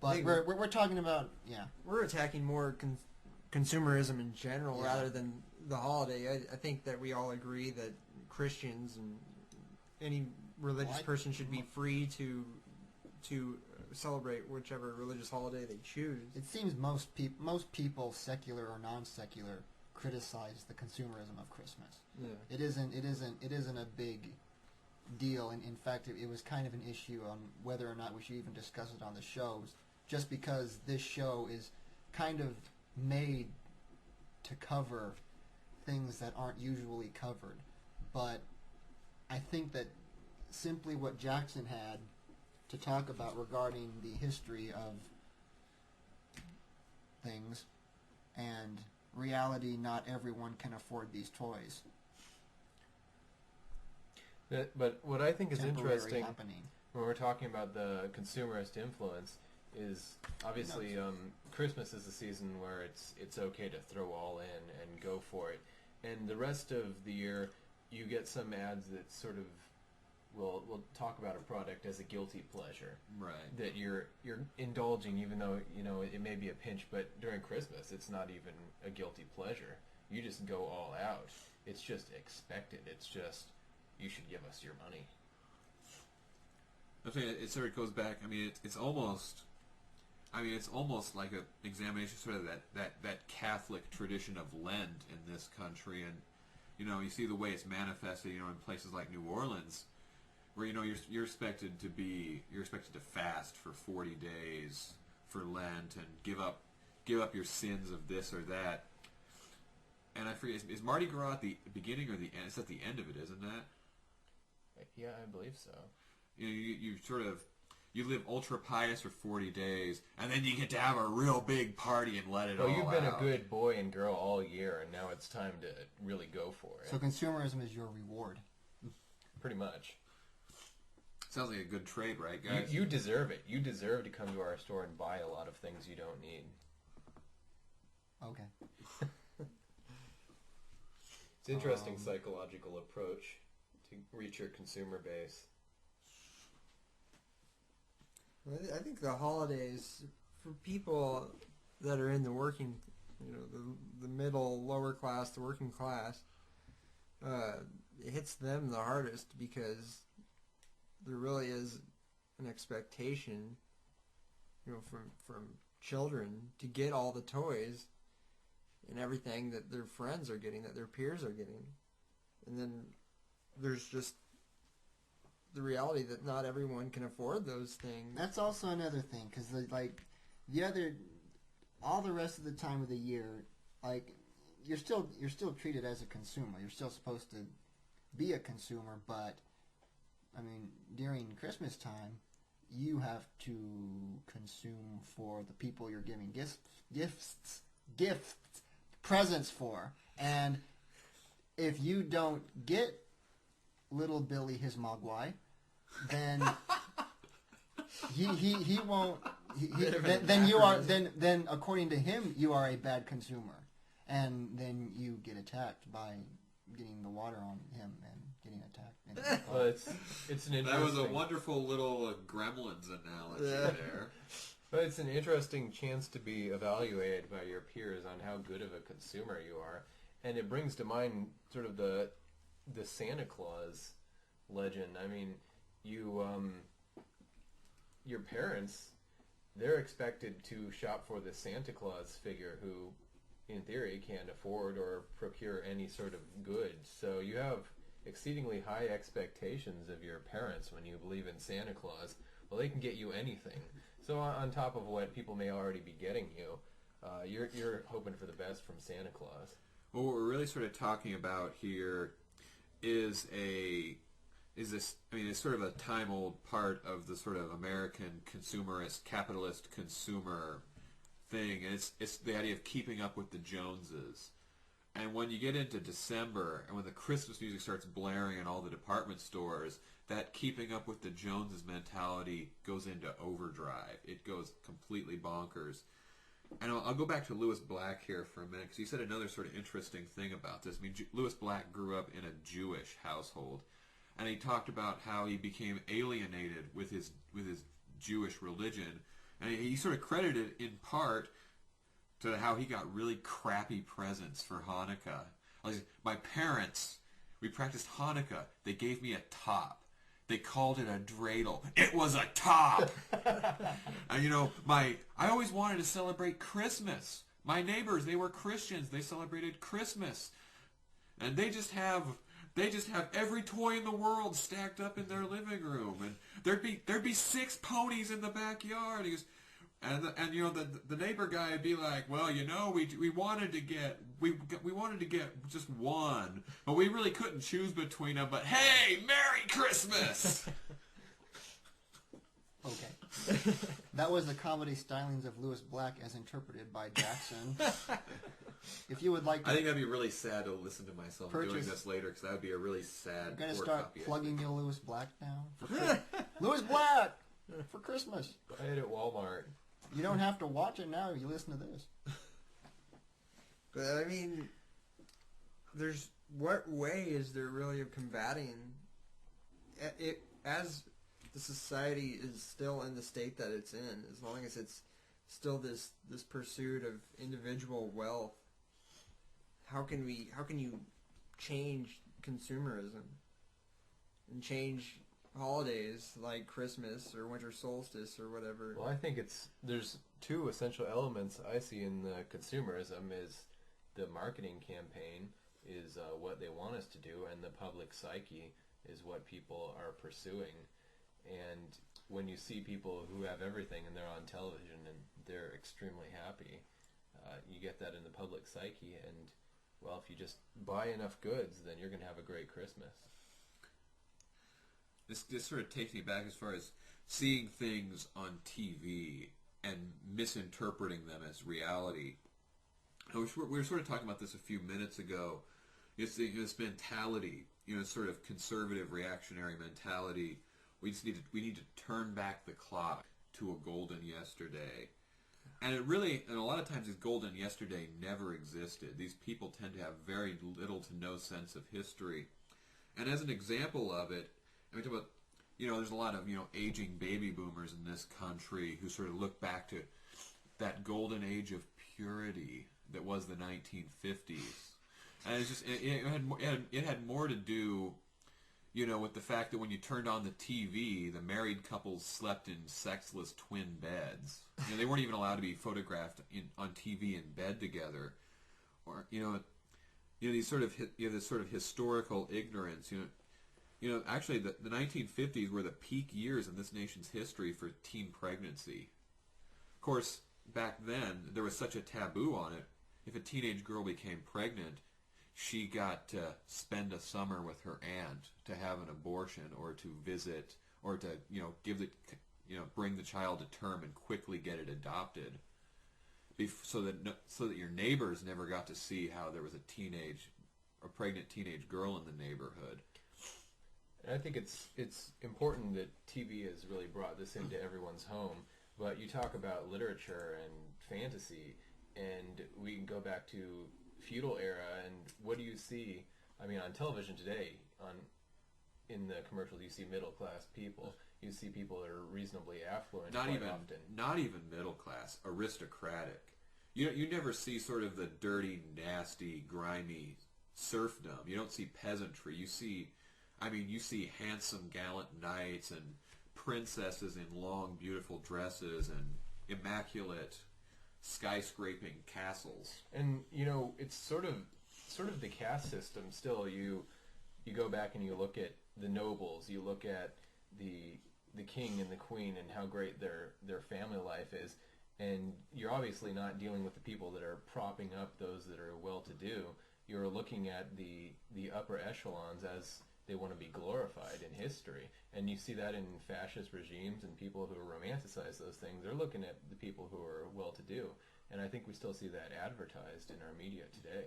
But we're talking about, we're attacking more consumerism in general rather than the holiday. I think that we all agree that Christians and any religious person should be free to celebrate whichever religious holiday they choose. It seems most people, secular or non-secular, criticize the consumerism of Christmas. Yeah. It isn't a big deal, and in fact, it was kind of an issue on whether or not we should even discuss it on the shows, just because this show is kind of made to cover things that aren't usually covered. But I think that simply what Jackson had to talk about regarding the history of things and reality, not everyone can afford these toys. But what I think is interesting happening. when we're talking about the consumerist influence is obviously Christmas is a season where it's okay to throw all in and go for it, and the rest of the year you get some ads that sort of will talk about a product as a guilty pleasure, right? That you're indulging, even though it may be a pinch. But during Christmas, it's not even a guilty pleasure. You just go all out. It's just expected. It's just, you should give us your money. I think it sort of goes back. I mean, it's almost like an examination, sort of that Catholic tradition of Lent in this country, and you see the way it's manifested, in places like New Orleans, where you're expected to fast for 40 days for Lent and give up your sins of this or that. And I forget, is Mardi Gras at the beginning or the end? It's at the end of it, isn't that? Yeah, I believe so. You live ultra pious for 40 days, and then you get to have a real big party and let it all out. Well, you've been a good boy and girl all year, and now it's time to really go for it. So consumerism is your reward. Pretty much. Sounds like a good trade, right, guys? You deserve it. You deserve to come to our store and buy a lot of things you don't need. Okay. It's an interesting psychological approach to reach your consumer base. I think the holidays, for people that are in the working, the middle, lower class, the working class, it hits them the hardest because there really is an expectation, from children to get all the toys and everything that their friends are getting, that their peers are getting. And then there's just the reality that not everyone can afford those things. That's also another thing, because all the rest of the time of the year, you're still treated as a consumer. You're still supposed to be a consumer, but I mean, during Christmas time, you have to consume for the people you're giving presents for. And if you don't get little Billy his mogwai, then he won't. Then according to him, you are a bad consumer, and then you get attacked by getting the water on him and getting attacked. Well, it's an interesting. That was a wonderful little Gremlins analogy there. But it's an interesting chance to be evaluated by your peers on how good of a consumer you are, and it brings to mind sort of the Santa Claus legend. I mean, your parents, they're expected to shop for the Santa Claus figure who, in theory, can't afford or procure any sort of goods. So you have exceedingly high expectations of your parents when you believe in Santa Claus. Well, they can get you anything. So on top of what people may already be getting you, you're hoping for the best from Santa Claus. Well, what we're really sort of talking about here is this. I mean, it's sort of a time-old part of the sort of American consumerist, capitalist consumer thing, and it's the idea of keeping up with the Joneses. And when you get into December, and when the Christmas music starts blaring in all the department stores, that keeping up with the Joneses mentality goes into overdrive. It goes completely bonkers. And I'll go back to Lewis Black here for a minute, because he said another sort of interesting thing about this. I mean, Lewis Black grew up in a Jewish household, and he talked about how he became alienated with his Jewish religion, And he sort of credited in part to how he got really crappy presents for Hanukkah. My parents, we practiced Hanukkah. They gave me a top. They called it a dreidel. It was a top. And I always wanted to celebrate Christmas. My neighbors, they were Christians. They celebrated Christmas, and they just have every toy in the world stacked up in their living room, and there'd be 6 ponies in the backyard. He goes, and the neighbor guy would be like, well, we wanted to get just one, but we really couldn't choose between them. But hey, Merry Christmas! Okay. That was the comedy stylings of Lewis Black as interpreted by Jackson. If you would like to... I think that'd be really sad to listen to myself doing purchase- this later, because that would be a really sad... I'm going to poor start copy. plugging you Lewis Black now. Louis Black! For Christmas. Buy it at Walmart. You don't have to watch it now if you listen to this. But I mean, what way is there really of combating it as the society is still in the state that it's in? As long as it's still this pursuit of individual wealth, how can you change consumerism and change holidays like Christmas or winter solstice or whatever? Well, I think there's 2 essential elements I see in the consumerism is the marketing campaign is what they want us to do, and the public psyche is what people are pursuing. And when you see people who have everything and they're on television and they're extremely happy, you get that in the public psyche. And, well, if you just buy enough goods, then you're going to have a great Christmas. This sort of takes me back as far as seeing things on TV and misinterpreting them as reality. We were sort of talking about this a few minutes ago. It's this mentality, sort of conservative reactionary mentality. We need to turn back the clock to a golden yesterday. And a lot of times this golden yesterday never existed. These people tend to have very little to no sense of history. And as an example of it, I mean, about, there's a lot of, aging baby boomers in this country who sort of look back to that golden age of purity that was the 1950s. And it's just, it had more to do, with the fact that when you turned on the TV, the married couples slept in sexless twin beds. They weren't even allowed to be photographed on TV in bed together. Or, these sort of, this sort of historical ignorance, actually, the 1950s were the peak years in this nation's history for teen pregnancy. Of course, back then, there was such a taboo on it. If a teenage girl became pregnant, she got to spend a summer with her aunt to have an abortion or to visit or to, bring the child to term and quickly get it adopted. So that your neighbors never got to see how there was a pregnant teenage girl in the neighborhood. And I think it's important that TV has really brought this into everyone's home. But you talk about literature and fantasy, and we can go back to feudal era, and what do you see? I mean, on television today, in the commercials, you see middle class people. You see people that are reasonably affluent. Not even middle class, aristocratic. You never see sort of the dirty, nasty, grimy serfdom. You don't see peasantry. You see handsome, gallant knights and princesses in long, beautiful dresses and immaculate, skyscraping castles. And it's sort of the caste system. Still, you go back and you look at the nobles. You look at the king and the queen and how great their family life is. And you're obviously not dealing with the people that are propping up those that are well-to-do. You're looking at the upper echelons as they want to be glorified in history. And you see that in fascist regimes and people who romanticize those things. They're looking at the people who are well-to-do. And I think we still see that advertised in our media today.